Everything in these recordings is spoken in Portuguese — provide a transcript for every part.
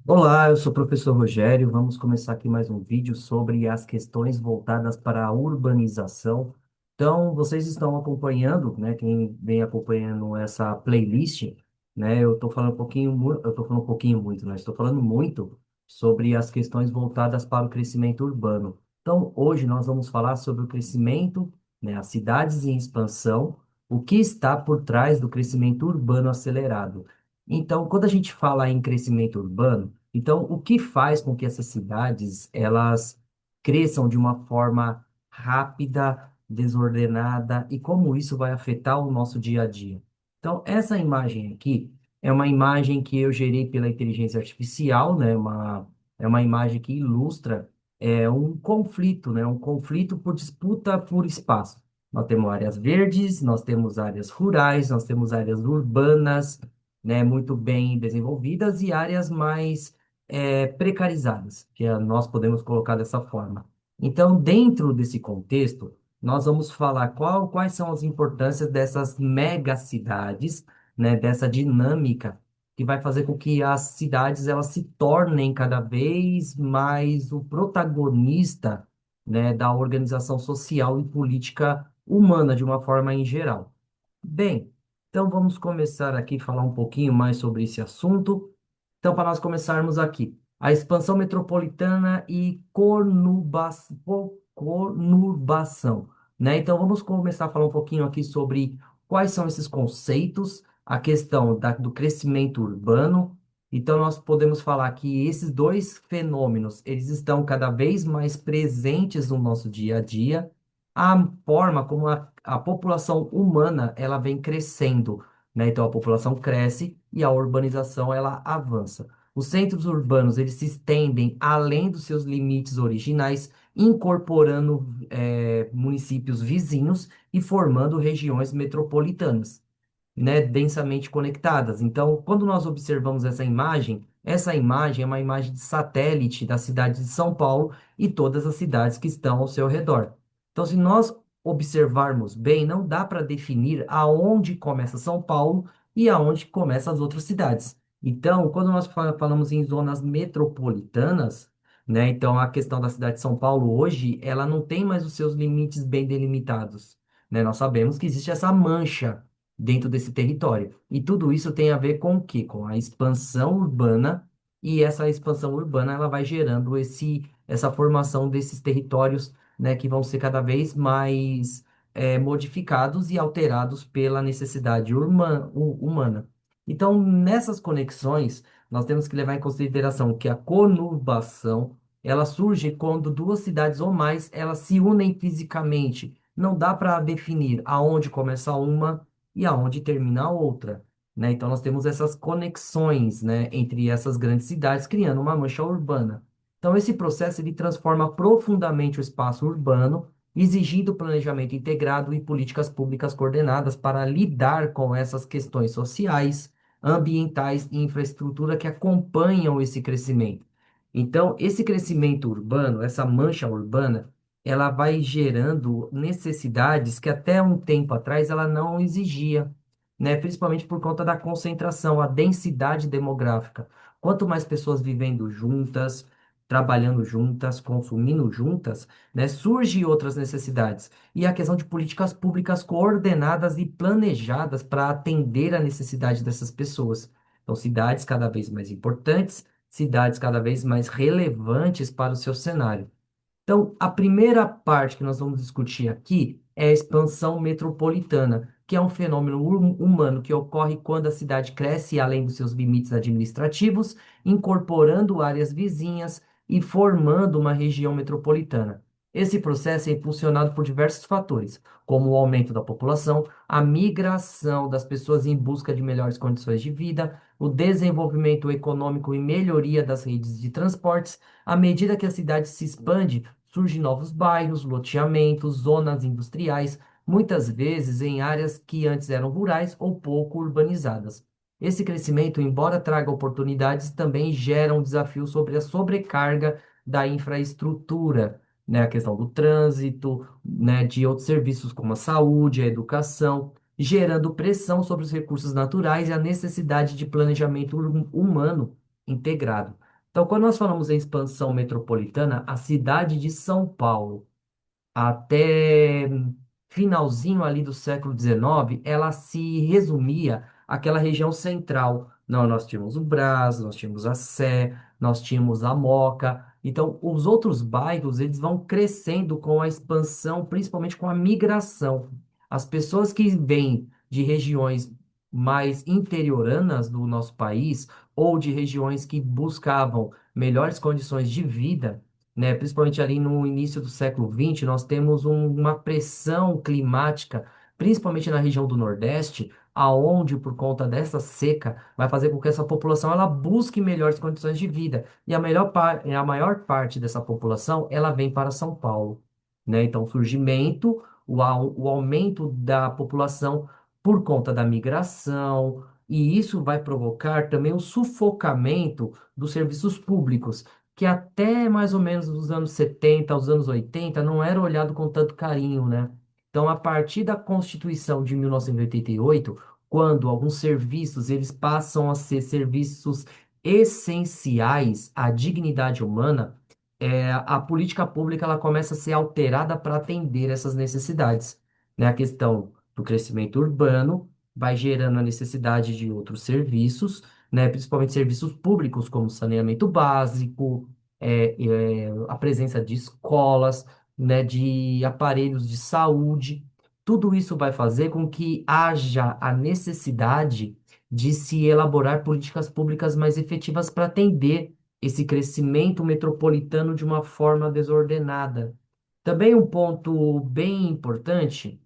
Olá, eu sou o professor Rogério. Vamos começar aqui mais um vídeo sobre as questões voltadas para a urbanização. Então, vocês estão acompanhando, né? Quem vem acompanhando essa playlist, né? Eu estou falando um pouquinho, eu estou falando um pouquinho muito, né? Estou falando muito sobre as questões voltadas para o crescimento urbano. Então, hoje nós vamos falar sobre o crescimento, né? As cidades em expansão, o que está por trás do crescimento urbano acelerado. Então, quando a gente fala em crescimento urbano, então, o que faz com que essas cidades elas cresçam de uma forma rápida, desordenada e como isso vai afetar o nosso dia a dia? Então, essa imagem aqui é uma imagem que eu gerei pela inteligência artificial, né? É uma imagem que ilustra um conflito, né? Um conflito por disputa por espaço. Nós temos áreas verdes, nós temos áreas rurais, nós temos áreas urbanas, né? Muito bem desenvolvidas e áreas mais precarizadas, nós podemos colocar dessa forma. Então, dentro desse contexto, nós vamos falar quais são as importâncias dessas megacidades, né, dessa dinâmica que vai fazer com que as cidades elas se tornem cada vez mais o protagonista, né, da organização social e política humana de uma forma em geral. Bem, então vamos começar aqui a falar um pouquinho mais sobre esse assunto. Então, para nós começarmos aqui, a expansão metropolitana e conurbação, né? Então, vamos começar a falar um pouquinho aqui sobre quais são esses conceitos, a questão do crescimento urbano. Então, nós podemos falar que esses dois fenômenos, eles estão cada vez mais presentes no nosso dia a dia. A forma como a população humana, ela vem crescendo, né? Então, a população cresce e a urbanização ela avança. Os centros urbanos eles se estendem além dos seus limites originais, incorporando municípios vizinhos e formando regiões metropolitanas, né, densamente conectadas. Então, quando nós observamos essa imagem é uma imagem de satélite da cidade de São Paulo e todas as cidades que estão ao seu redor. Então, se nós observarmos bem, não dá para definir aonde começa São Paulo e aonde começam as outras cidades. Então, quando nós falamos em zonas metropolitanas, né, então a questão da cidade de São Paulo hoje, ela não tem mais os seus limites bem delimitados, né? Nós sabemos que existe essa mancha dentro desse território. E tudo isso tem a ver com o quê? Com a expansão urbana, e essa expansão urbana ela vai gerando essa formação desses territórios, né, que vão ser cada vez mais modificados e alterados pela necessidade humana. Então, nessas conexões, nós temos que levar em consideração que a conurbação ela surge quando duas cidades ou mais elas se unem fisicamente. Não dá para definir aonde começa uma e aonde termina a outra, né? Então nós temos essas conexões, né, entre essas grandes cidades, criando uma mancha urbana. Então esse processo ele transforma profundamente o espaço urbano, exigindo planejamento integrado e políticas públicas coordenadas para lidar com essas questões sociais, ambientais e infraestrutura que acompanham esse crescimento. Então, esse crescimento urbano, essa mancha urbana, ela vai gerando necessidades que até um tempo atrás ela não exigia, né? Principalmente por conta da concentração, a densidade demográfica. Quanto mais pessoas vivendo juntas, trabalhando juntas, consumindo juntas, né, surgem outras necessidades. E a questão de políticas públicas coordenadas e planejadas para atender a necessidade dessas pessoas. Então, cidades cada vez mais importantes, cidades cada vez mais relevantes para o seu cenário. Então, a primeira parte que nós vamos discutir aqui é a expansão metropolitana, que é um fenômeno humano que ocorre quando a cidade cresce além dos seus limites administrativos, incorporando áreas vizinhas e formando uma região metropolitana. Esse processo é impulsionado por diversos fatores, como o aumento da população, a migração das pessoas em busca de melhores condições de vida, o desenvolvimento econômico e melhoria das redes de transportes. À medida que a cidade se expande, surgem novos bairros, loteamentos, zonas industriais, muitas vezes em áreas que antes eram rurais ou pouco urbanizadas. Esse crescimento, embora traga oportunidades, também gera um desafio sobre a sobrecarga da infraestrutura, né? A questão do trânsito, né? De outros serviços como a saúde, a educação. gerando pressão sobre os recursos naturais e a necessidade de planejamento humano integrado. Então, quando nós falamos em expansão metropolitana, a cidade de São Paulo até finalzinho ali do século XIX, ela se resumia àquela região central. Não, nós tínhamos o Brás, nós tínhamos a Sé, nós tínhamos a Moca. Então, os outros bairros, eles vão crescendo com a expansão, principalmente com a migração. As pessoas que vêm de regiões mais interioranas do nosso país, ou de regiões que buscavam melhores condições de vida, né? Principalmente ali no início do século XX, nós temos uma pressão climática, principalmente na região do Nordeste, aonde, por conta dessa seca, vai fazer com que essa população ela busque melhores condições de vida. E a maior parte dessa população, ela vem para São Paulo, né? Então, o surgimento, o aumento da população por conta da migração, e isso vai provocar também o sufocamento dos serviços públicos que até mais ou menos os anos 70, os anos 80, não era olhado com tanto carinho, né? Então, a partir da Constituição de 1988, quando alguns serviços eles passam a ser serviços essenciais à dignidade humana, a política pública ela começa a ser alterada para atender essas necessidades, né? A questão do crescimento urbano vai gerando a necessidade de outros serviços, né? Principalmente serviços públicos como saneamento básico, a presença de escolas, né, de aparelhos de saúde. Tudo isso vai fazer com que haja a necessidade de se elaborar políticas públicas mais efetivas para atender esse crescimento metropolitano de uma forma desordenada. Também um ponto bem importante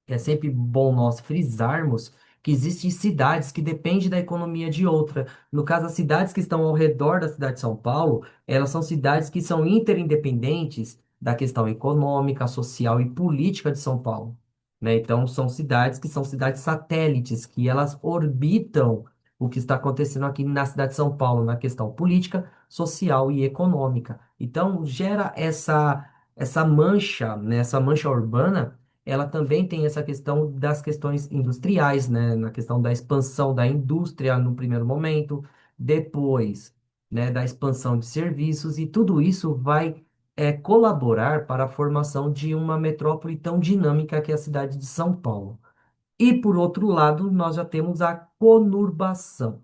é sempre bom nós frisarmos que existem cidades que dependem da economia de outra. No caso, as cidades que estão ao redor da cidade de São Paulo, elas são cidades que são interindependentes da questão econômica, social e política de São Paulo, né? Então, são cidades que são cidades satélites, que elas orbitam o que está acontecendo aqui na cidade de São Paulo, na questão política, social e econômica. Então, gera essa mancha, né? Essa mancha urbana ela também tem essa questão das questões industriais, né? Na questão da expansão da indústria no primeiro momento, depois, né, da expansão de serviços, e tudo isso vai colaborar para a formação de uma metrópole tão dinâmica que é a cidade de São Paulo. E, por outro lado, nós já temos a conurbação,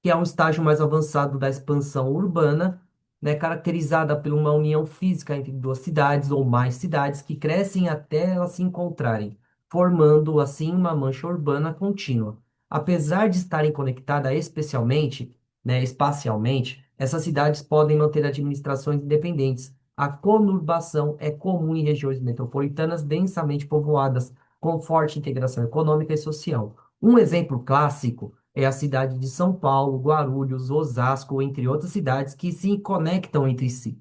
que é um estágio mais avançado da expansão urbana, né, caracterizada por uma união física entre duas cidades ou mais cidades que crescem até elas se encontrarem, formando assim uma mancha urbana contínua. Apesar de estarem conectadas especialmente, né, espacialmente, essas cidades podem manter administrações independentes. A conurbação é comum em regiões metropolitanas densamente povoadas, com forte integração econômica e social. Um exemplo clássico é a cidade de São Paulo, Guarulhos, Osasco, entre outras cidades que se conectam entre si,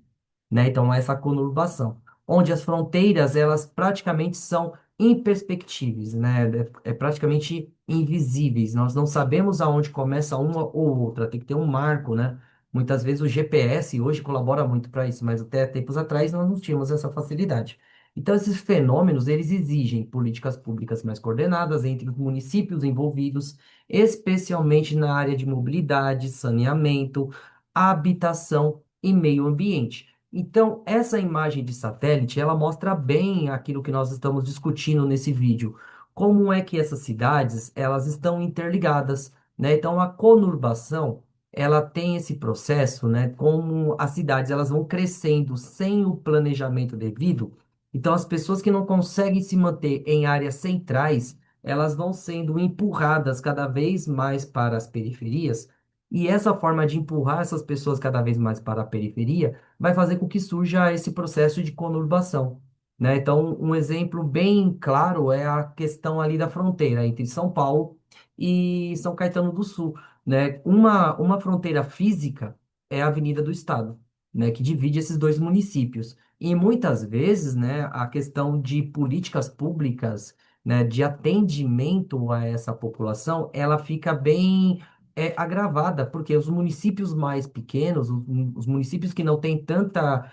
né? Então, essa conurbação, onde as fronteiras, elas praticamente são imperceptíveis, né? É praticamente invisíveis. Nós não sabemos aonde começa uma ou outra, tem que ter um marco, né? Muitas vezes o GPS hoje colabora muito para isso, mas até tempos atrás nós não tínhamos essa facilidade. Então, esses fenômenos, eles exigem políticas públicas mais coordenadas entre os municípios envolvidos, especialmente na área de mobilidade, saneamento, habitação e meio ambiente. Então, essa imagem de satélite, ela mostra bem aquilo que nós estamos discutindo nesse vídeo. Como é que essas cidades, elas estão interligadas, né? Então, a conurbação, ela tem esse processo, né? Como as cidades, elas vão crescendo sem o planejamento devido. Então, as pessoas que não conseguem se manter em áreas centrais, elas vão sendo empurradas cada vez mais para as periferias. E essa forma de empurrar essas pessoas cada vez mais para a periferia vai fazer com que surja esse processo de conurbação, né? Então, um exemplo bem claro é a questão ali da fronteira entre São Paulo e São Caetano do Sul, né? Uma fronteira física é a Avenida do Estado, né? Que divide esses dois municípios. E muitas vezes, né, a questão de políticas públicas, né, de atendimento a essa população, ela fica bem agravada, porque os municípios mais pequenos, os municípios que não têm tanta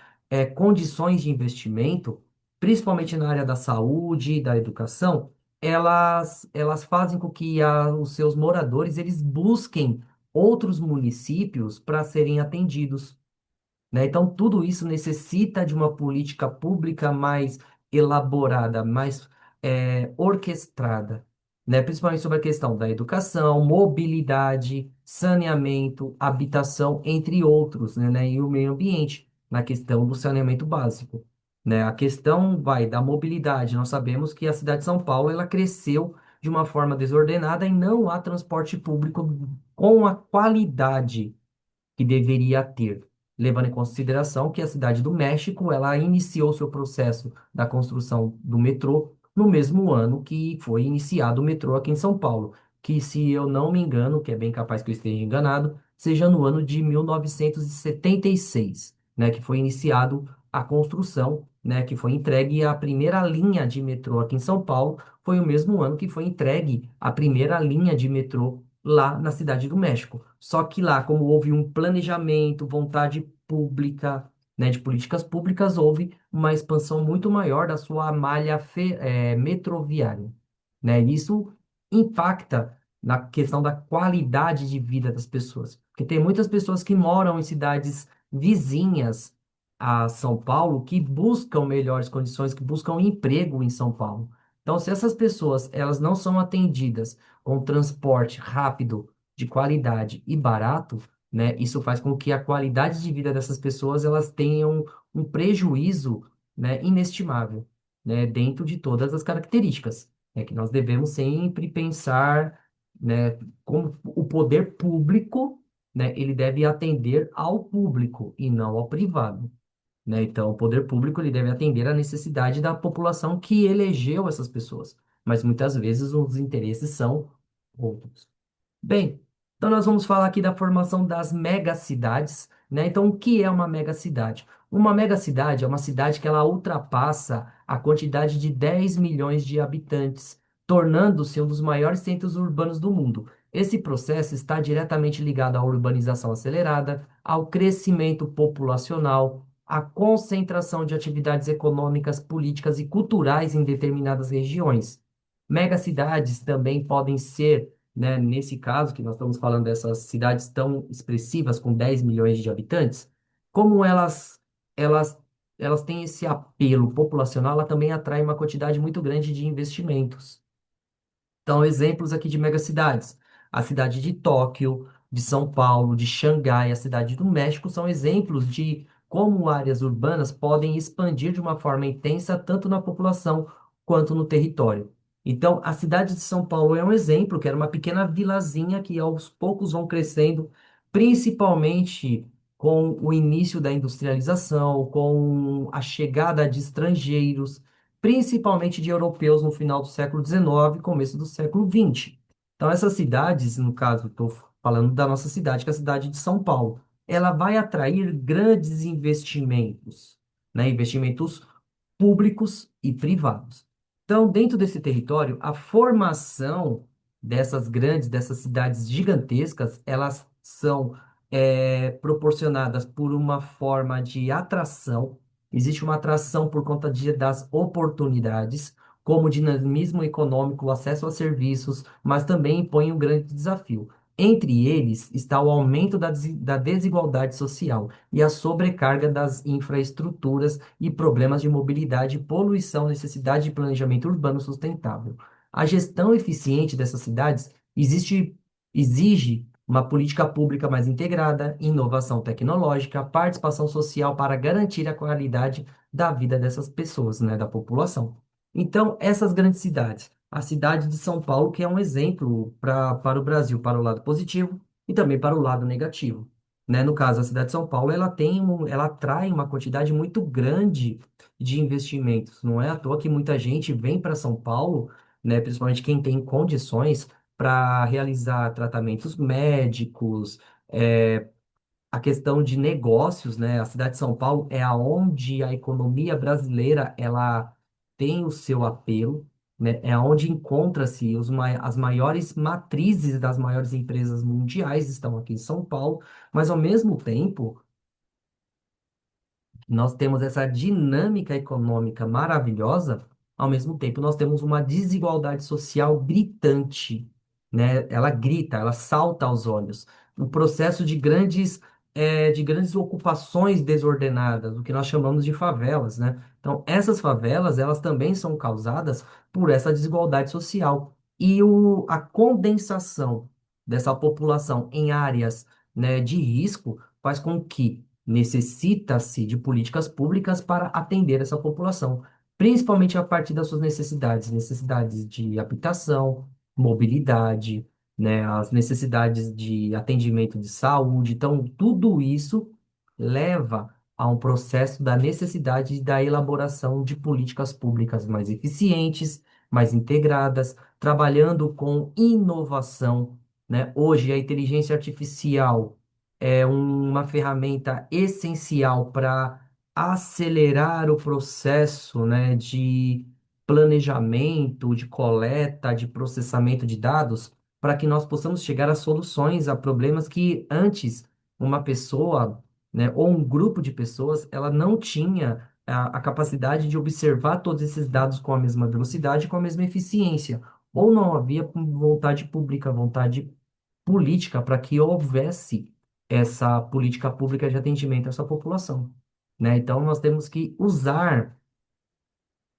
condições de investimento, principalmente na área da saúde, da educação, elas fazem com que os seus moradores eles busquem outros municípios para serem atendidos, né? Então, tudo isso necessita de uma política pública mais elaborada, mais orquestrada, né? Principalmente sobre a questão da educação, mobilidade, saneamento, habitação, entre outros, né? E o meio ambiente, na questão do saneamento básico, né? A questão vai da mobilidade. Nós sabemos que a cidade de São Paulo, ela cresceu de uma forma desordenada e não há transporte público com a qualidade que deveria ter, levando em consideração que a cidade do México, ela iniciou seu processo da construção do metrô no mesmo ano que foi iniciado o metrô aqui em São Paulo, que se eu não me engano, que é bem capaz que eu esteja enganado, seja no ano de 1976, né, que foi iniciado a construção, né, que foi entregue a primeira linha de metrô aqui em São Paulo, foi o mesmo ano que foi entregue a primeira linha de metrô lá na Cidade do México. Só que lá, como houve um planejamento, vontade pública, né, de políticas públicas, houve uma expansão muito maior da sua malha metroviária, né? Isso impacta na questão da qualidade de vida das pessoas, porque tem muitas pessoas que moram em cidades vizinhas a São Paulo que buscam melhores condições, que buscam emprego em São Paulo. Então, se essas pessoas elas não são atendidas com transporte rápido, de qualidade e barato, né, isso faz com que a qualidade de vida dessas pessoas elas tenham um prejuízo, né, inestimável, né, dentro de todas as características, né, que nós devemos sempre pensar, né, como o poder público, né, ele deve atender ao público e não ao privado, né? Então, o poder público ele deve atender à necessidade da população que elegeu essas pessoas, mas muitas vezes os interesses são outros. Bem, então nós vamos falar aqui da formação das megacidades, né? Então, o que é uma megacidade? Uma megacidade é uma cidade que ela ultrapassa a quantidade de 10 milhões de habitantes, tornando-se um dos maiores centros urbanos do mundo. Esse processo está diretamente ligado à urbanização acelerada, ao crescimento populacional, à concentração de atividades econômicas, políticas e culturais em determinadas regiões. Megacidades também podem ser, né, nesse caso, que nós estamos falando dessas cidades tão expressivas, com 10 milhões de habitantes, como elas, elas têm esse apelo populacional, ela também atrai uma quantidade muito grande de investimentos. Então, exemplos aqui de megacidades. A cidade de Tóquio, de São Paulo, de Xangai, a cidade do México são exemplos de como áreas urbanas podem expandir de uma forma intensa tanto na população quanto no território. Então, a cidade de São Paulo é um exemplo, que era uma pequena vilazinha que aos poucos vão crescendo, principalmente com o início da industrialização, com a chegada de estrangeiros principalmente de europeus no final do século XIX e começo do século XX. Então, essas cidades, no caso, estou falando da nossa cidade, que é a cidade de São Paulo, ela vai atrair grandes investimentos, né? Investimentos públicos e privados. Então, dentro desse território, a formação dessas cidades gigantescas, elas são proporcionadas por uma forma de atração. Existe uma atração por conta das oportunidades, como o dinamismo econômico, o acesso a serviços, mas também impõe um grande desafio. Entre eles está o aumento da desigualdade social e a sobrecarga das infraestruturas e problemas de mobilidade, poluição, necessidade de planejamento urbano sustentável. A gestão eficiente dessas cidades exige uma política pública mais integrada, inovação tecnológica, participação social para garantir a qualidade da vida dessas pessoas, né, da população. Então, essas grandes cidades, a cidade de São Paulo, que é um exemplo para o Brasil, para o lado positivo e também para o lado negativo, né? No caso, a cidade de São Paulo, ela atrai uma quantidade muito grande de investimentos. Não é à toa que muita gente vem para São Paulo, né? Principalmente quem tem condições para realizar tratamentos médicos, a questão de negócios, né? A cidade de São Paulo é aonde a economia brasileira ela tem o seu apelo, né? É onde encontra-se as maiores matrizes das maiores empresas mundiais estão aqui em São Paulo, mas ao mesmo tempo nós temos essa dinâmica econômica maravilhosa, ao mesmo tempo nós temos uma desigualdade social gritante, né? Ela grita, ela salta aos olhos. O processo de grandes ocupações desordenadas, o que nós chamamos de favelas, né? Então, essas favelas, elas também são causadas por essa desigualdade social. E a condensação dessa população em áreas, né, de risco faz com que necessita-se de políticas públicas para atender essa população, principalmente a partir das suas necessidades, necessidades de habitação, mobilidade, né, as necessidades de atendimento de saúde. Então, tudo isso leva a um processo da necessidade da elaboração de políticas públicas mais eficientes, mais integradas, trabalhando com inovação, né? Hoje, a inteligência artificial é uma ferramenta essencial para acelerar o processo, né, de planejamento, de coleta, de processamento de dados, para que nós possamos chegar a soluções a problemas que antes uma pessoa, né, ou um grupo de pessoas, ela não tinha a capacidade de observar todos esses dados com a mesma velocidade, com a mesma eficiência, ou não havia vontade pública, vontade política para que houvesse essa política pública de atendimento a essa população, né? Então, nós temos que usar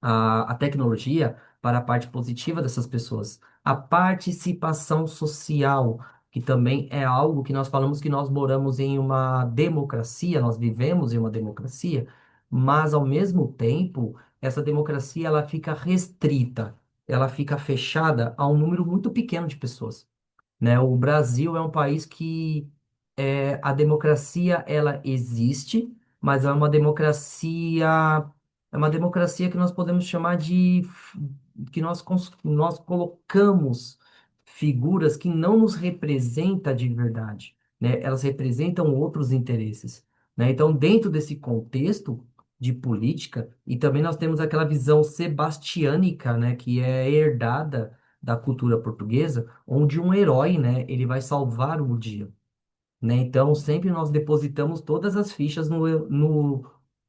a tecnologia para a parte positiva dessas pessoas. A participação social, que também é algo que nós falamos que nós moramos em uma democracia, nós vivemos em uma democracia, mas ao mesmo tempo, essa democracia ela fica restrita, ela fica fechada a um número muito pequeno de pessoas, né? O Brasil é um país que a democracia ela existe, mas é uma democracia que nós podemos chamar que nós colocamos figuras que não nos representam de verdade, né? Elas representam outros interesses, né? Então, dentro desse contexto de política, e também nós temos aquela visão sebastiânica, né, que é herdada da cultura portuguesa, onde um herói, né, ele vai salvar o dia, né? Então, sempre nós depositamos todas as fichas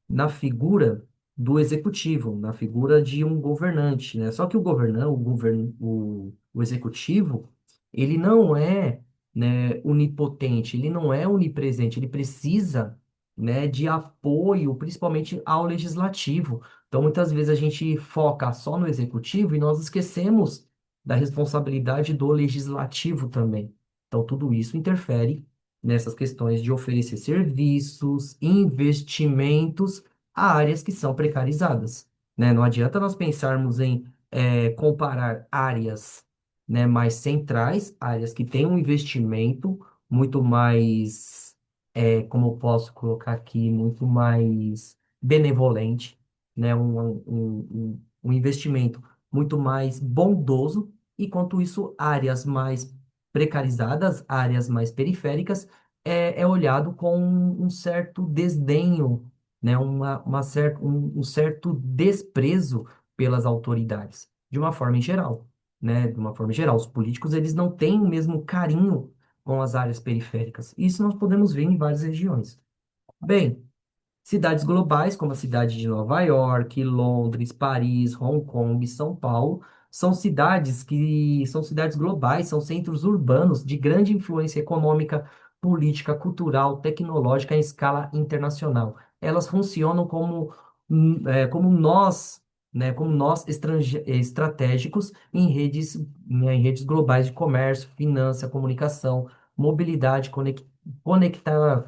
na figura do executivo, na figura de um governante, né? Só que o executivo, ele não é, né, onipotente, ele não é onipresente, ele precisa, né, de apoio, principalmente ao legislativo. Então, muitas vezes a gente foca só no executivo e nós esquecemos da responsabilidade do legislativo também. Então, tudo isso interfere nessas questões de oferecer serviços, investimentos a áreas que são precarizadas, né? Não adianta nós pensarmos em comparar áreas, né, mais centrais, áreas que têm um investimento muito mais, como eu posso colocar aqui, muito mais benevolente, né? Um investimento muito mais bondoso, e quanto isso, áreas mais precarizadas, áreas mais periféricas, é olhado com um certo desdenho, né? Um certo desprezo pelas autoridades, de uma forma em geral, né? De uma forma em geral, os políticos eles não têm o mesmo carinho com as áreas periféricas. Isso nós podemos ver em várias regiões. Bem, cidades globais, como a cidade de Nova York, Londres, Paris, Hong Kong e São Paulo, são cidades globais, são centros urbanos de grande influência econômica, política, cultural, tecnológica em escala internacional. Elas funcionam como nós, né, como nós estratégicos em redes globais de comércio, finança, comunicação, mobilidade,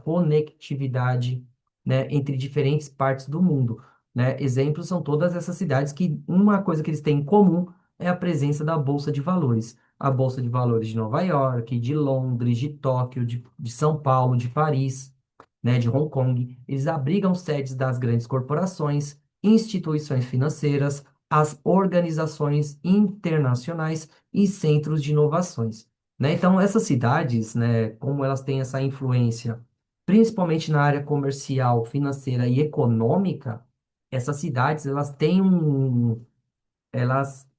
conectividade, né, entre diferentes partes do mundo, né? Exemplos são todas essas cidades que uma coisa que eles têm em comum é a presença da Bolsa de Valores. A Bolsa de Valores de Nova York, de Londres, de Tóquio, de São Paulo, de Paris, né, de Hong Kong. Eles abrigam sedes das grandes corporações, instituições financeiras, as organizações internacionais e centros de inovações, né? Então, essas cidades, né, como elas têm essa influência principalmente na área comercial, financeira e econômica, essas cidades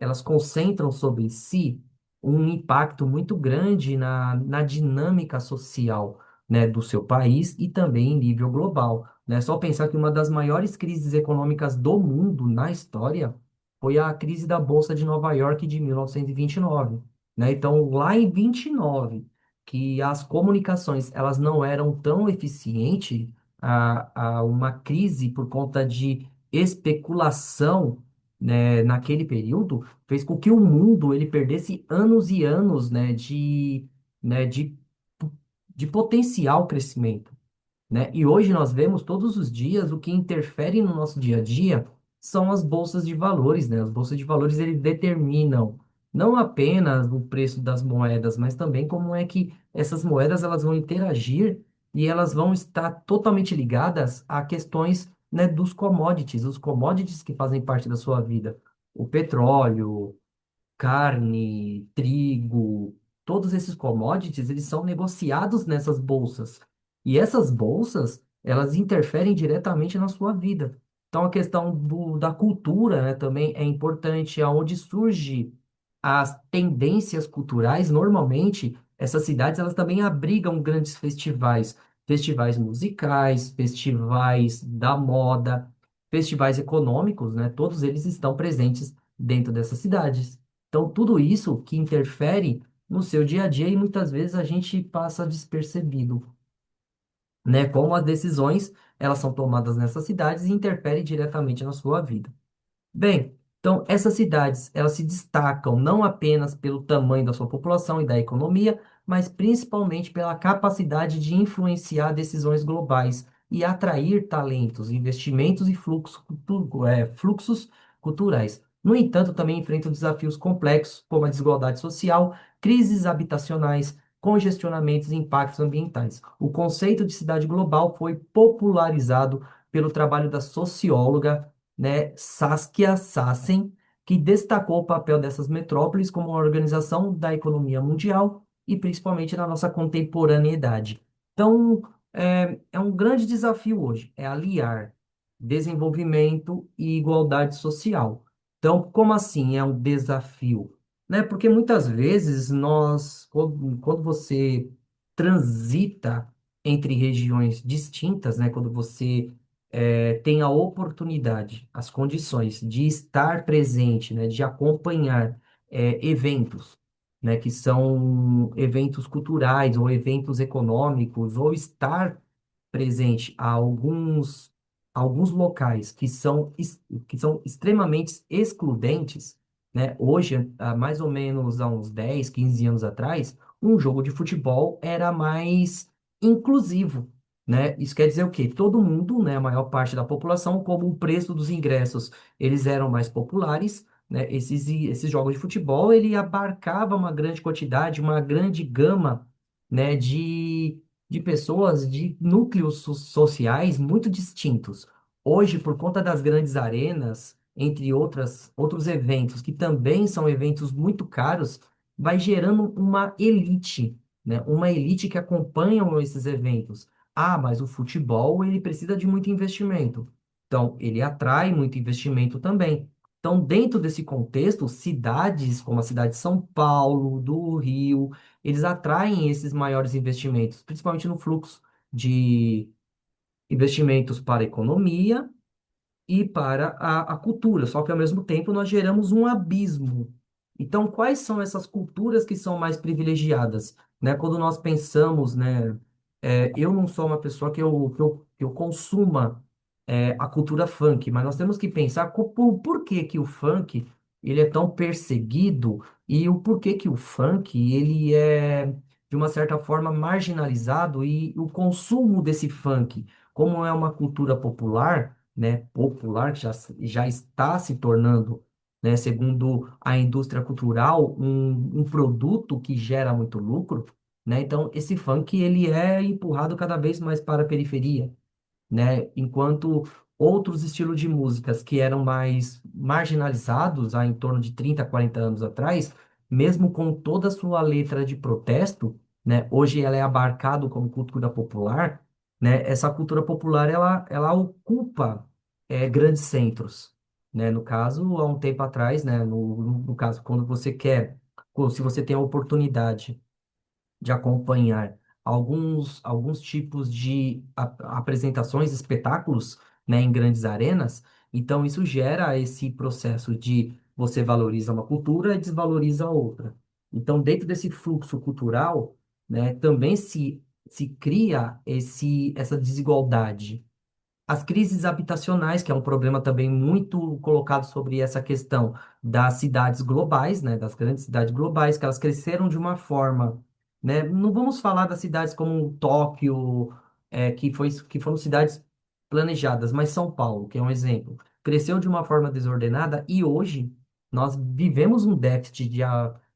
elas concentram sobre si um impacto muito grande na dinâmica social, né, do seu país e também em nível global, né? Só pensar que uma das maiores crises econômicas do mundo na história foi a crise da Bolsa de Nova York de 1929, né? Então, lá em 29, que as comunicações elas não eram tão eficientes, a uma crise por conta de especulação, né, naquele período, fez com que o mundo ele perdesse anos e anos, né, de potencial crescimento, né? E hoje nós vemos todos os dias o que interfere no nosso dia a dia são as bolsas de valores, né? As bolsas de valores eles determinam não apenas o preço das moedas, mas também como é que essas moedas elas vão interagir e elas vão estar totalmente ligadas a questões, né, dos commodities, os commodities que fazem parte da sua vida. O petróleo, carne, trigo, todos esses commodities, eles são negociados nessas bolsas. E essas bolsas, elas interferem diretamente na sua vida. Então, a questão da cultura, né, também é importante, aonde surge as tendências culturais, normalmente, essas cidades, elas também abrigam grandes festivais, festivais musicais, festivais da moda, festivais econômicos, né, todos eles estão presentes dentro dessas cidades. Então, tudo isso que interfere no seu dia a dia e muitas vezes a gente passa despercebido, né? Como as decisões, elas são tomadas nessas cidades e interferem diretamente na sua vida. Bem, então essas cidades, elas se destacam não apenas pelo tamanho da sua população e da economia, mas principalmente pela capacidade de influenciar decisões globais e atrair talentos, investimentos e fluxos culturais. No entanto, também enfrentam desafios complexos, como a desigualdade social, crises habitacionais, congestionamentos e impactos ambientais. O conceito de cidade global foi popularizado pelo trabalho da socióloga, né, Saskia Sassen, que destacou o papel dessas metrópoles como uma organização da economia mundial e principalmente na nossa contemporaneidade. Então, é um grande desafio hoje, é aliar desenvolvimento e igualdade social. Então, como assim é um desafio? Né? Porque muitas vezes quando você transita entre regiões distintas, né? Quando você tem a oportunidade, as condições de estar presente, né, de acompanhar eventos, né, que são eventos culturais ou eventos econômicos, ou estar presente a alguns locais que são extremamente excludentes, né? Hoje, mais ou menos há uns 10, 15 anos atrás, um jogo de futebol era mais inclusivo, né? Isso quer dizer o quê? Todo mundo, né, a maior parte da população, como o preço dos ingressos, eles eram mais populares, né? Esses jogos de futebol, ele abarcava uma grande quantidade, uma grande gama, né, de pessoas, de núcleos sociais muito distintos. Hoje, por conta das grandes arenas, entre outros eventos, que também são eventos muito caros, vai gerando uma elite, né? Uma elite que acompanham esses eventos. Ah, mas o futebol, ele precisa de muito investimento. Então, ele atrai muito investimento também. Então, dentro desse contexto, cidades como a cidade de São Paulo, do Rio, eles atraem esses maiores investimentos, principalmente no fluxo de investimentos para a economia e para a cultura, só que ao mesmo tempo nós geramos um abismo. Então, quais são essas culturas que são mais privilegiadas? Né? Quando nós pensamos, né, eu não sou uma pessoa que eu consuma a cultura funk, mas nós temos que pensar por que que o funk ele é tão perseguido e o porquê que o funk ele é, de uma certa forma, marginalizado e o consumo desse funk, como é uma cultura popular, né, popular, que já está se tornando, né, segundo a indústria cultural, um produto que gera muito lucro, né? Então, esse funk, ele é empurrado cada vez mais para a periferia, né? Enquanto outros estilos de músicas que eram mais marginalizados há em torno de 30, 40 anos atrás, mesmo com toda a sua letra de protesto, né? Hoje ela é abarcado como cultura popular, né? Essa cultura popular, ela ocupa grandes centros, né? No caso, há um tempo atrás, né? No caso, quando você quer, ou se você tem a oportunidade de acompanhar alguns tipos de apresentações, espetáculos, né, em grandes arenas, Então, isso gera esse processo de você valoriza uma cultura e desvaloriza a outra. Então, dentro desse fluxo cultural, né, também se cria essa desigualdade. As crises habitacionais, que é um problema também muito colocado sobre essa questão das cidades globais, né, das grandes cidades globais, que elas cresceram de uma forma, né, não vamos falar das cidades como Tóquio, que foram cidades planejadas, mas São Paulo, que é um exemplo, cresceu de uma forma desordenada e hoje nós vivemos um déficit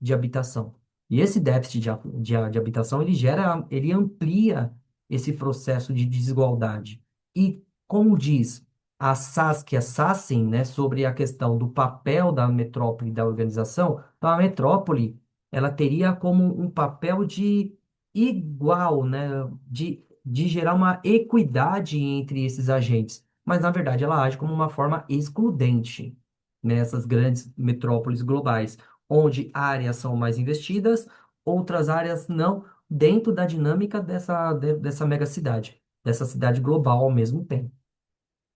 de habitação. E esse déficit de habitação, ele amplia esse processo de desigualdade. E como diz a Saskia Sassen, né, sobre a questão do papel da metrópole e da organização, então a metrópole ela teria como um papel de igual, né, de gerar uma equidade entre esses agentes, mas na verdade ela age como uma forma excludente nessas grandes metrópoles globais, onde áreas são mais investidas, outras áreas não, dentro da dinâmica dessa megacidade, dessa cidade global ao mesmo tempo.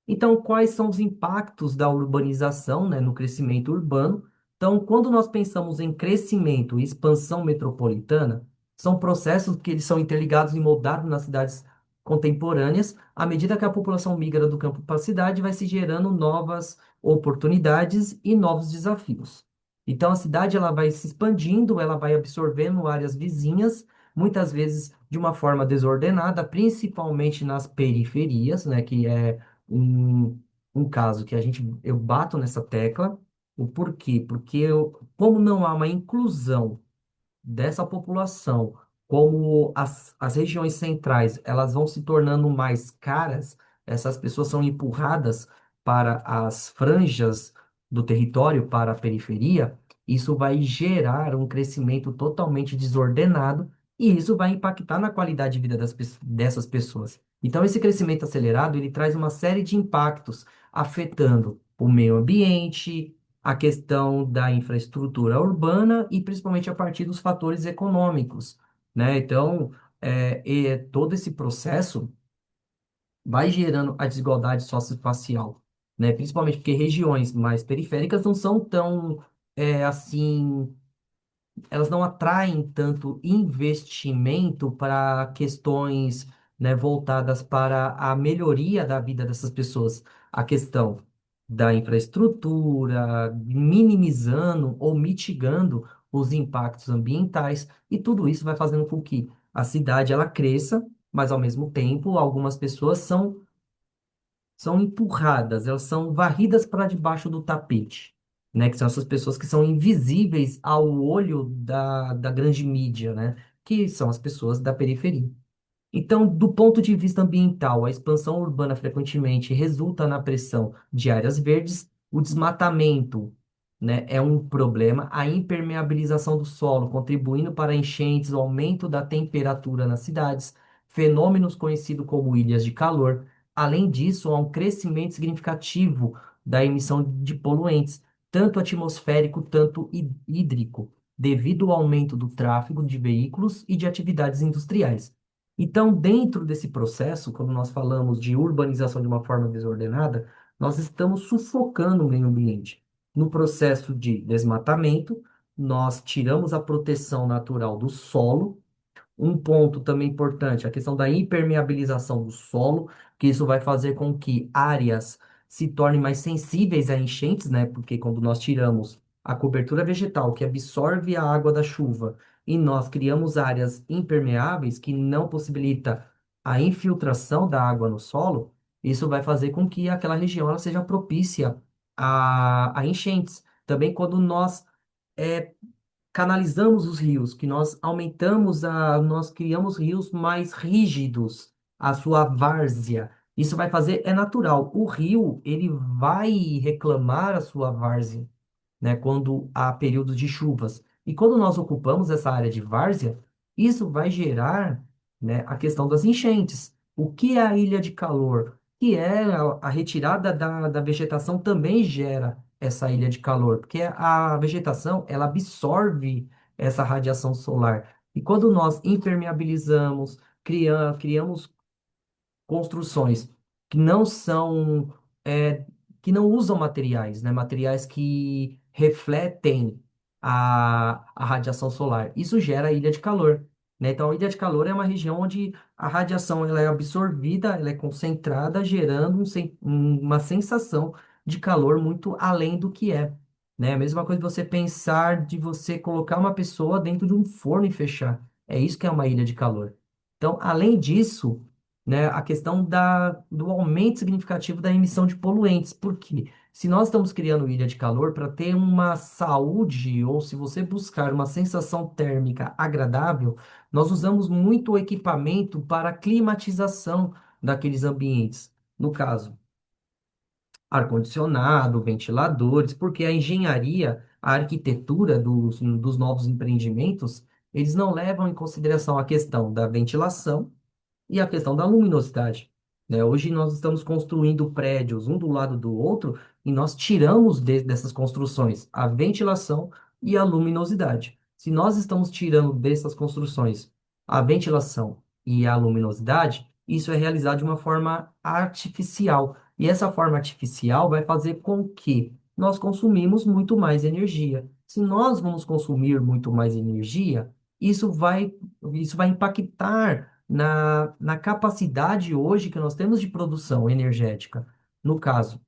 Então, quais são os impactos da urbanização, né, no crescimento urbano? Então, quando nós pensamos em crescimento e expansão metropolitana, são processos que eles são interligados e moldados nas cidades contemporâneas, à medida que a população migra do campo para a cidade, vai se gerando novas oportunidades e novos desafios. Então, a cidade ela vai se expandindo, ela vai absorvendo áreas vizinhas, muitas vezes de uma forma desordenada, principalmente nas periferias, né, que é um, um caso que eu bato nessa tecla. O porquê? Porque como não há uma inclusão dessa população, como as regiões centrais, elas vão se tornando mais caras, essas pessoas são empurradas para as franjas do território, para a periferia, isso vai gerar um crescimento totalmente desordenado e isso vai impactar na qualidade de vida dessas pessoas. Então, esse crescimento acelerado, ele traz uma série de impactos afetando o meio ambiente, a questão da infraestrutura urbana e principalmente a partir dos fatores econômicos, né? Então, todo esse processo vai gerando a desigualdade socioespacial, né? Principalmente porque regiões mais periféricas não são tão, assim, elas não atraem tanto investimento para questões, né, voltadas para a melhoria da vida dessas pessoas. A questão da infraestrutura, minimizando ou mitigando os impactos ambientais, e tudo isso vai fazendo com que a cidade ela cresça, mas ao mesmo tempo algumas pessoas são empurradas, elas são varridas para debaixo do tapete, né? Que são essas pessoas que são invisíveis ao olho da grande mídia, né? Que são as pessoas da periferia. Então, do ponto de vista ambiental, a expansão urbana frequentemente resulta na pressão de áreas verdes, o desmatamento, né, é um problema, a impermeabilização do solo, contribuindo para enchentes, o aumento da temperatura nas cidades, fenômenos conhecidos como ilhas de calor. Além disso, há um crescimento significativo da emissão de poluentes, tanto atmosférico, tanto hídrico, devido ao aumento do tráfego de veículos e de atividades industriais. Então, dentro desse processo, quando nós falamos de urbanização de uma forma desordenada, nós estamos sufocando o meio ambiente. No processo de desmatamento, nós tiramos a proteção natural do solo. Um ponto também importante, a questão da impermeabilização do solo, que isso vai fazer com que áreas se tornem mais sensíveis a enchentes, né? Porque quando nós tiramos a cobertura vegetal que absorve a água da chuva e nós criamos áreas impermeáveis que não possibilita a infiltração da água no solo, isso vai fazer com que aquela região ela seja propícia a enchentes. Também quando nós eh, canalizamos os rios, que nós criamos rios mais rígidos, a sua várzea. Isso vai fazer, é natural. O rio, ele vai reclamar a sua várzea, né, quando há períodos de chuvas. E quando nós ocupamos essa área de várzea, isso vai gerar, né, a questão das enchentes. O que é a ilha de calor? Que é a retirada da vegetação também gera essa ilha de calor, porque a vegetação, ela absorve essa radiação solar. E quando nós impermeabilizamos, criamos construções que não são que não usam materiais, né? Materiais que refletem a radiação solar. Isso gera ilha de calor, né? Então, a ilha de calor é uma região onde a radiação ela é absorvida, ela é concentrada, gerando uma sensação de calor muito além do que é, né? A mesma coisa você pensar de você colocar uma pessoa dentro de um forno e fechar. É isso que é uma ilha de calor. Então, além disso, né, a questão do aumento significativo da emissão de poluentes. Por quê? Se nós estamos criando ilha de calor para ter uma saúde, ou se você buscar uma sensação térmica agradável, nós usamos muito equipamento para climatização daqueles ambientes. No caso, ar-condicionado, ventiladores, porque a engenharia, a arquitetura dos novos empreendimentos, eles não levam em consideração a questão da ventilação e a questão da luminosidade, né? Hoje nós estamos construindo prédios um do lado do outro e nós tiramos dessas construções a ventilação e a luminosidade. Se nós estamos tirando dessas construções a ventilação e a luminosidade, isso é realizado de uma forma artificial. E essa forma artificial vai fazer com que nós consumimos muito mais energia. Se nós vamos consumir muito mais energia, isso vai, isso vai impactar na capacidade hoje que nós temos de produção energética. No caso,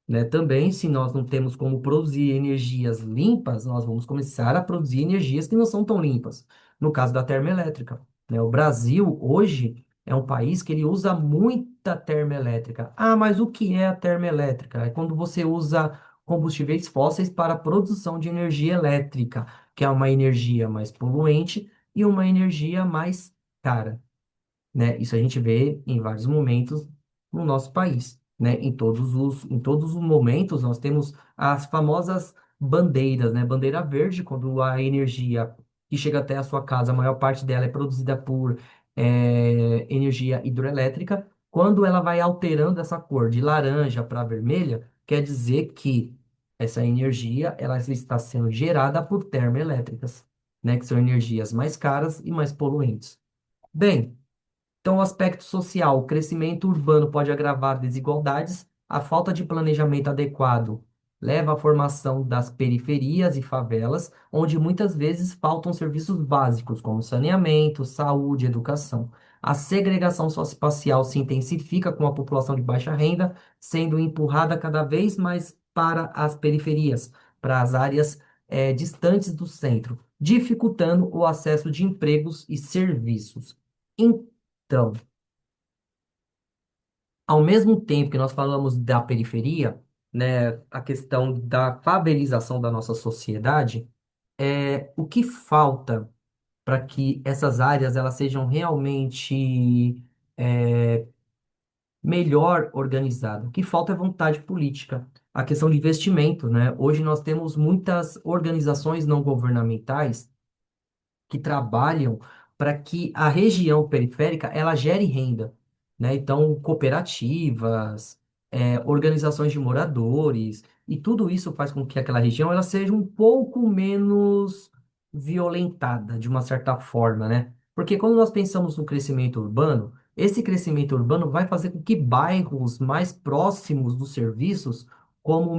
né? Também, se nós não temos como produzir energias limpas, nós vamos começar a produzir energias que não são tão limpas. No caso da termoelétrica, né? O Brasil, hoje, é um país que ele usa muita termoelétrica. Ah, mas o que é a termoelétrica? É quando você usa combustíveis fósseis para a produção de energia elétrica, que é uma energia mais poluente e uma energia mais cara, né? Isso a gente vê em vários momentos no nosso país, né? Em todos os momentos nós temos as famosas bandeiras, né? Bandeira verde, quando a energia que chega até a sua casa, a maior parte dela é produzida por energia hidroelétrica. Quando ela vai alterando essa cor de laranja para vermelha, quer dizer que essa energia ela está sendo gerada por termoelétricas, né? Que são energias mais caras e mais poluentes. Bem, então, o aspecto social, o crescimento urbano pode agravar desigualdades, a falta de planejamento adequado leva à formação das periferias e favelas, onde muitas vezes faltam serviços básicos, como saneamento, saúde, educação. A segregação socioespacial se intensifica com a população de baixa renda sendo empurrada cada vez mais para as periferias, para as áreas distantes do centro, dificultando o acesso de empregos e serviços. Então, ao mesmo tempo que nós falamos da periferia, né, a questão da favelização da nossa sociedade, o que falta para que essas áreas elas sejam realmente melhor organizadas? O que falta é vontade política, a questão de investimento, né? Hoje nós temos muitas organizações não governamentais que trabalham para que a região periférica ela gere renda, né? Então, cooperativas, organizações de moradores, e tudo isso faz com que aquela região ela seja um pouco menos violentada, de uma certa forma, né? Porque quando nós pensamos no crescimento urbano, esse crescimento urbano vai fazer com que bairros mais próximos dos serviços, como o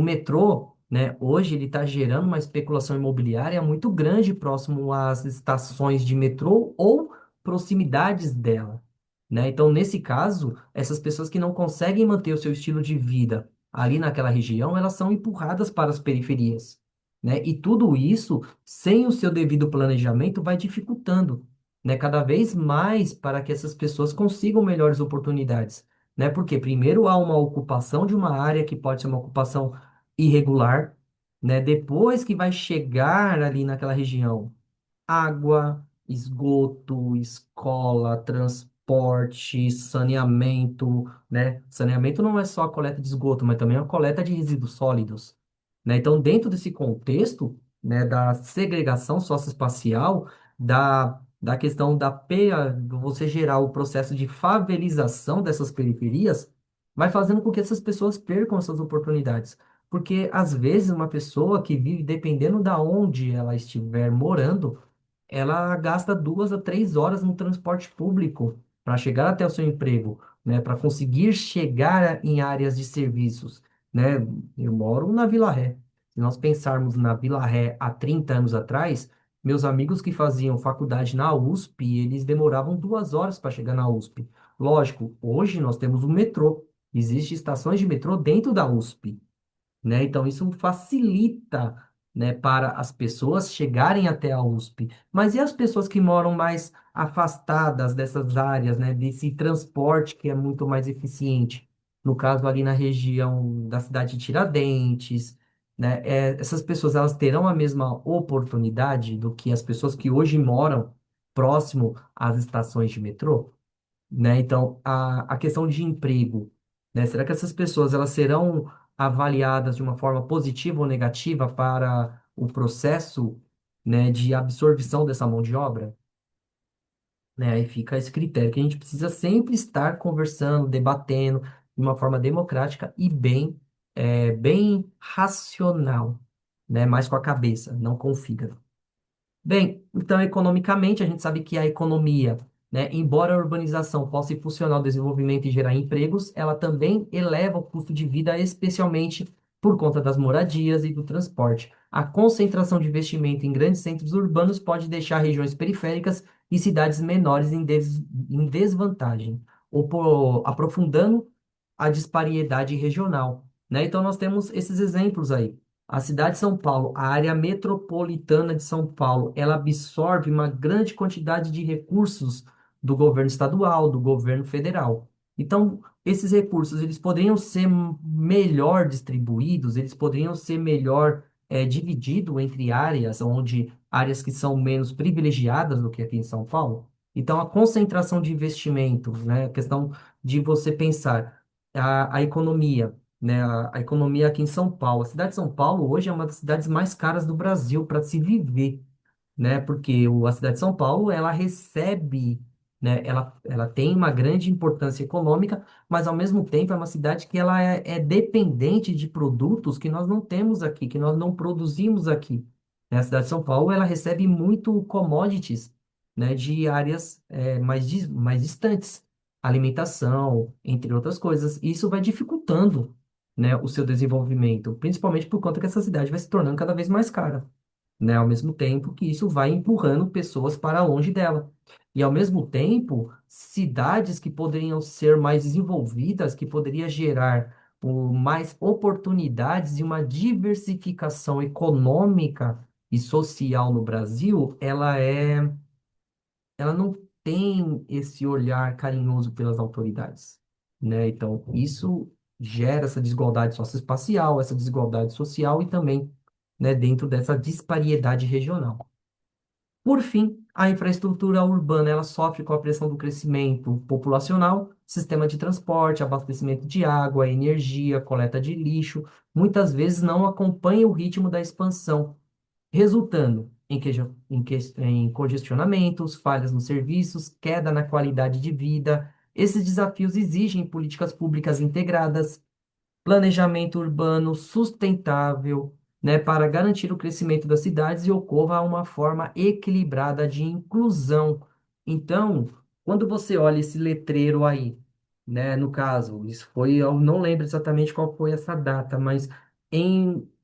metrô, né, hoje ele está gerando uma especulação imobiliária muito grande próximo às estações de metrô ou proximidades dela, né? Então, nesse caso, essas pessoas que não conseguem manter o seu estilo de vida ali naquela região, elas são empurradas para as periferias, né? E tudo isso, sem o seu devido planejamento, vai dificultando, né, cada vez mais para que essas pessoas consigam melhores oportunidades, né? Porque primeiro há uma ocupação de uma área que pode ser uma ocupação irregular, né? Depois que vai chegar ali naquela região, água, esgoto, escola, transporte, saneamento, né? Saneamento não é só a coleta de esgoto, mas também a coleta de resíduos sólidos, né? Então, dentro desse contexto, né, da segregação socioespacial, da questão você gerar o processo de favelização dessas periferias, vai fazendo com que essas pessoas percam essas oportunidades. Porque, às vezes, uma pessoa que vive, dependendo da onde ela estiver morando, ela gasta 2 a 3 horas no transporte público. para chegar até o seu emprego, né, para conseguir chegar em áreas de serviços, né? Eu moro na Vila Ré. Se nós pensarmos na Vila Ré há 30 anos atrás, meus amigos que faziam faculdade na USP, eles demoravam 2 horas para chegar na USP. Lógico, hoje nós temos o metrô. Existem estações de metrô dentro da USP, né? Então, isso facilita, né, para as pessoas chegarem até a USP. Mas e as pessoas que moram mais afastadas dessas áreas, né, desse transporte que é muito mais eficiente? No caso, ali na região da cidade de Tiradentes, né? Essas pessoas, elas terão a mesma oportunidade do que as pessoas que hoje moram próximo às estações de metrô? Né? Então, a questão de emprego, né? Será que essas pessoas elas serão avaliadas de uma forma positiva ou negativa para o processo, né, de absorção dessa mão de obra? Né? Aí fica esse critério que a gente precisa sempre estar conversando, debatendo de uma forma democrática e bem racional, né? Mais com a cabeça, não com o fígado. Bem, então, economicamente, a gente sabe que a economia, né, embora a urbanização possa impulsionar o desenvolvimento e gerar empregos, ela também eleva o custo de vida, especialmente por conta das moradias e do transporte. A concentração de investimento em grandes centros urbanos pode deixar regiões periféricas e cidades menores em desvantagem, aprofundando a disparidade regional, né? Então, nós temos esses exemplos aí. A cidade de São Paulo, a área metropolitana de São Paulo, ela absorve uma grande quantidade de recursos do governo estadual, do governo federal. Então, esses recursos, eles poderiam ser melhor distribuídos, eles poderiam ser melhor divididos entre áreas que são menos privilegiadas do que aqui em São Paulo. Então, a concentração de investimento, né, a questão de você pensar a economia, né, a economia aqui em São Paulo. A cidade de São Paulo hoje é uma das cidades mais caras do Brasil para se viver, né? Porque a cidade de São Paulo, ela recebe, né? Ela tem uma grande importância econômica, mas ao mesmo tempo é uma cidade que ela é dependente de produtos que nós não temos aqui, que nós não produzimos aqui. Né? A cidade de São Paulo, ela recebe muito commodities, né? De áreas mais distantes, alimentação, entre outras coisas. E isso vai dificultando, né, o seu desenvolvimento, principalmente por conta que essa cidade vai se tornando cada vez mais cara, né? Ao mesmo tempo que isso vai empurrando pessoas para longe dela. E ao mesmo tempo, cidades que poderiam ser mais desenvolvidas, que poderia gerar mais oportunidades e uma diversificação econômica e social no Brasil, ela não tem esse olhar carinhoso pelas autoridades, né? Então, isso gera essa desigualdade socioespacial, essa desigualdade social e também, né, dentro dessa disparidade regional. Por fim, a infraestrutura urbana ela sofre com a pressão do crescimento populacional, sistema de transporte, abastecimento de água, energia, coleta de lixo, muitas vezes não acompanha o ritmo da expansão, resultando em congestionamentos, falhas nos serviços, queda na qualidade de vida. Esses desafios exigem políticas públicas integradas, planejamento urbano sustentável, né, para garantir o crescimento das cidades e ocorra uma forma equilibrada de inclusão. Então, quando você olha esse letreiro aí, né, no caso, isso foi, eu não lembro exatamente qual foi essa data, mas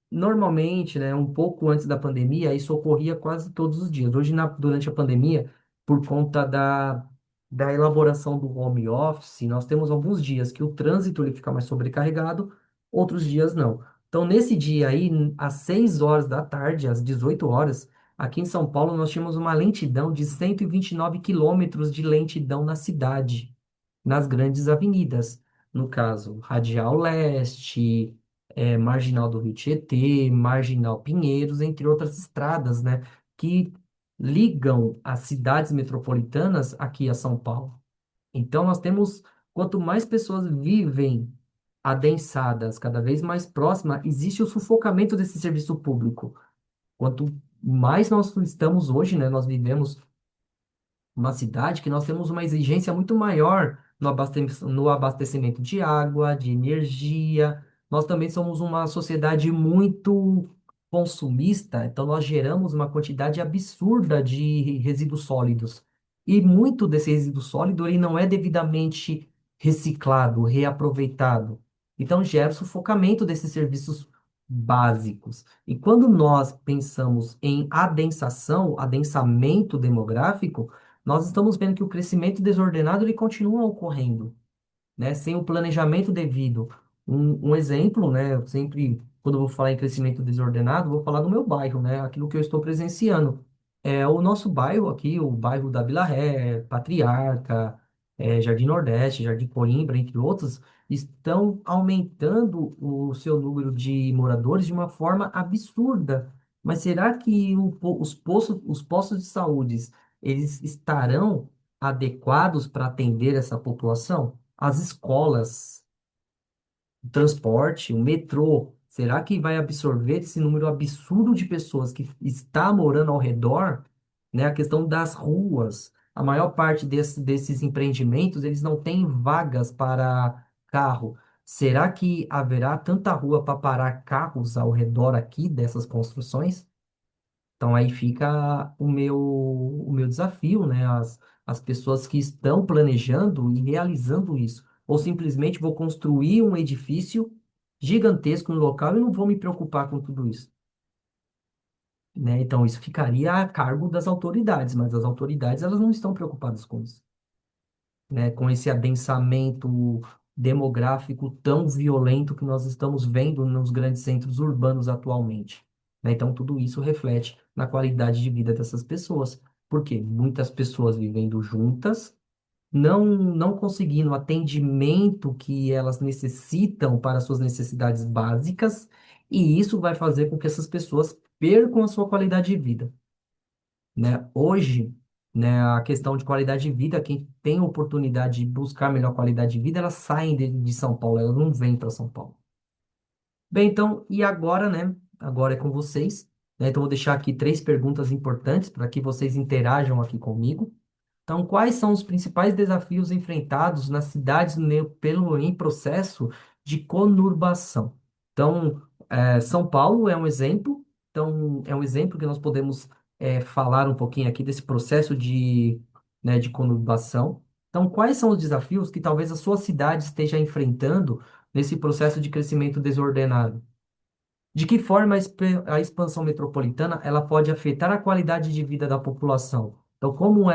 normalmente, né, um pouco antes da pandemia, isso ocorria quase todos os dias. Hoje, durante a pandemia, por conta da elaboração do home office, nós temos alguns dias que o trânsito ele fica mais sobrecarregado, outros dias não. Então, nesse dia aí, às 6 horas da tarde, às 18 horas, aqui em São Paulo, nós tínhamos uma lentidão de 129 quilômetros de lentidão na cidade, nas grandes avenidas. No caso, Radial Leste, Marginal do Rio Tietê, Marginal Pinheiros, entre outras estradas, né, que ligam as cidades metropolitanas aqui a São Paulo. Então, nós temos, quanto mais pessoas vivem adensadas, cada vez mais próximas, existe o sufocamento desse serviço público. Quanto mais nós estamos hoje, né, nós vivemos uma cidade que nós temos uma exigência muito maior no abastecimento de água, de energia. Nós também somos uma sociedade muito consumista, então nós geramos uma quantidade absurda de resíduos sólidos. E muito desse resíduo sólido ele não é devidamente reciclado, reaproveitado. Então gera o sufocamento desses serviços básicos. E quando nós pensamos em adensação, adensamento demográfico, nós estamos vendo que o crescimento desordenado ele continua ocorrendo, né, sem o planejamento devido. Um exemplo, né, eu sempre, quando eu vou falar em crescimento desordenado, vou falar do meu bairro, né, aquilo que eu estou presenciando. É, o nosso bairro aqui, o bairro da Vila Ré, Patriarca, Jardim Nordeste, Jardim Coimbra, entre outros, estão aumentando o seu número de moradores de uma forma absurda. Mas será que os postos de saúde, eles estarão adequados para atender essa população? As escolas, o transporte, o metrô, será que vai absorver esse número absurdo de pessoas que está morando ao redor, né? A questão das ruas, a maior parte desses empreendimentos, eles não têm vagas para carro. Será que haverá tanta rua para parar carros ao redor aqui dessas construções? Então aí fica o meu desafio, né? As pessoas que estão planejando e realizando isso. Ou simplesmente vou construir um edifício gigantesco no local e não vou me preocupar com tudo isso, né? Então isso ficaria a cargo das autoridades, mas as autoridades elas não estão preocupadas com isso, né? Com esse adensamento demográfico tão violento que nós estamos vendo nos grandes centros urbanos atualmente, né? Então, tudo isso reflete na qualidade de vida dessas pessoas, porque muitas pessoas vivendo juntas, não conseguindo o atendimento que elas necessitam para suas necessidades básicas, e isso vai fazer com que essas pessoas percam a sua qualidade de vida, né? Hoje, né, a questão de qualidade de vida, quem tem oportunidade de buscar melhor qualidade de vida, elas saem de São Paulo, elas não vêm para São Paulo. Bem, então, e agora, né? Agora é com vocês, né? Então, vou deixar aqui três perguntas importantes para que vocês interajam aqui comigo. Então, quais são os principais desafios enfrentados nas cidades em processo de conurbação? Então, São Paulo é um exemplo. Então, é um exemplo que nós podemos falar um pouquinho aqui desse processo de conurbação. Então, quais são os desafios que talvez a sua cidade esteja enfrentando nesse processo de crescimento desordenado? De que forma a expansão metropolitana ela pode afetar a qualidade de vida da população? Então, como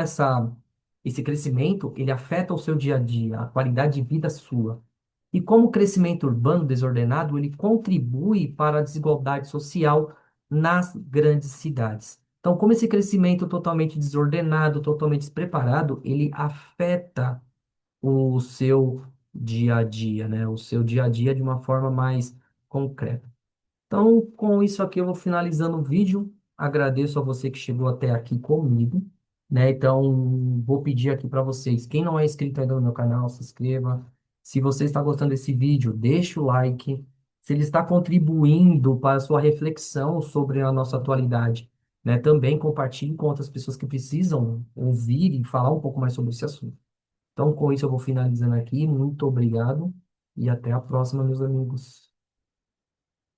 esse crescimento ele afeta o seu dia a dia, a qualidade de vida sua? E como o crescimento urbano desordenado ele contribui para a desigualdade social nas grandes cidades? Então, como esse crescimento totalmente desordenado, totalmente despreparado, ele afeta o seu dia a dia, né? O seu dia a dia de uma forma mais concreta. Então, com isso aqui, eu vou finalizando o vídeo. Agradeço a você que chegou até aqui comigo, né? Então, vou pedir aqui para vocês, quem não é inscrito ainda no meu canal, se inscreva. Se você está gostando desse vídeo, deixe o like. Se ele está contribuindo para a sua reflexão sobre a nossa atualidade, né? Também compartilhe com outras pessoas que precisam ouvir e falar um pouco mais sobre esse assunto. Então, com isso, eu vou finalizando aqui. Muito obrigado e até a próxima, meus amigos.